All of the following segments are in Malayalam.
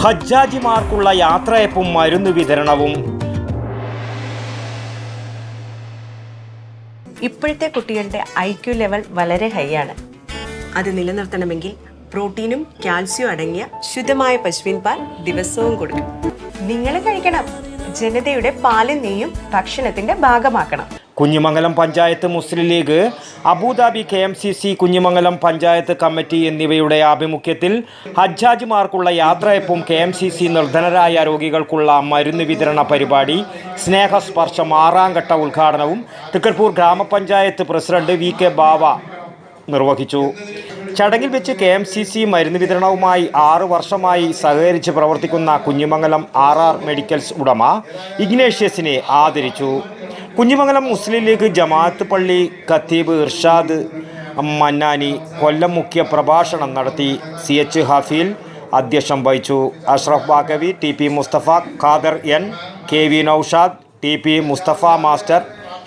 ഹജ്ജാജിമാർക്കുള്ള യാത്രയപ്പും മരുന്ന് വിതരണവും. ഇപ്പോഴത്തെ കുട്ടികളുടെ IQ ലെവൽ വളരെ ഹൈ ആണ്. അത് നിലനിർത്തണമെങ്കിൽ പ്രോട്ടീനും കാൽസ്യവും അടങ്ങിയ ശുദ്ധമായ പശുവിൻ പാൽ ദിവസവും കൊടുക്കും. നിങ്ങൾ കഴിക്കണം. ജനതയുടെ പാലും നെയ്യും ഭക്ഷണത്തിന്റെ ഭാഗമാക്കണം. Kunhimangalam panchayat Muslim League, Abu Dhabi KMCC, Kunhimangalam panchayat committee എന്നിവയുടെ ആഭിമുഖ്യത്തിൽ ഹജ്ജാജിമാർക്കുള്ള യാത്രയപ്പും KMCC നിർധനരായ രോഗികൾക്കുള്ള മരുന്ന് വിതരണ പരിപാടി സ്നേഹസ്പർശം 6ാം ഘട്ട ഉദ്ഘാടനവും തൃക്കരിപ്പൂർ ഗ്രാമപഞ്ചായത്ത് പ്രസിഡന്റ് VK ബാവ നിർവഹിച്ചു. ചടങ്ങിൽ വെച്ച് KMCC മരുന്ന് വിതരണവുമായി 6 വർഷമായി സഹകരിച്ച് പ്രവർത്തിക്കുന്ന കുഞ്ഞിമംഗലം RR മെഡിക്കൽസ് ഉടമ ഇഗ്നേഷ്യസിനെ ആദരിച്ചു. കുഞ്ഞിമംഗലം മുസ്ലിം ലീഗ് ജമാഅത്ത് പള്ളി ഖത്തീബ് ഇർഷാദ് മന്നാനി കൊല്ലം മുഖ്യ പ്രഭാഷണം നടത്തി. CH ഹഫീൽ അധ്യക്ഷം വഹിച്ചു. Ashraf Baqavi, TP Mustafa, Khader N, KV Noushad, TP Mustafa master,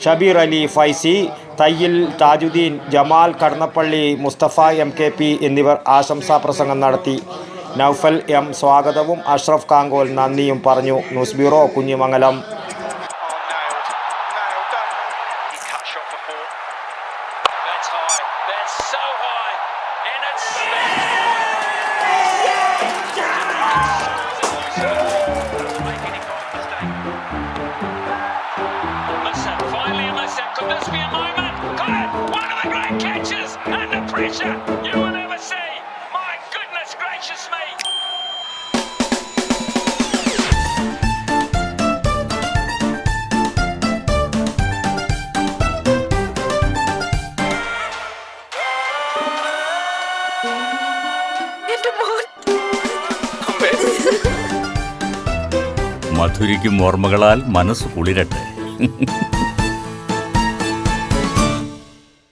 Shabeer Ali Faizy, Thayyil Thajuddeen, Jamal Kadannappally, Mustafa MKP എന്നിവർ ആശംസാ പ്രസംഗം നടത്തി. നൗഫൽ M സ്വാഗതവും അഷ്റഫ് കാങ്കോൽ നന്ദിയും പറഞ്ഞു. News bureau, Kunhimangalam. Could this be a moment? Got it! One of the great catches! And the pressure you will never see! My goodness gracious me! മധുരിക്കും ഓർമ്മകളാൽ മനസ്സ് കുളിരട്ടെ.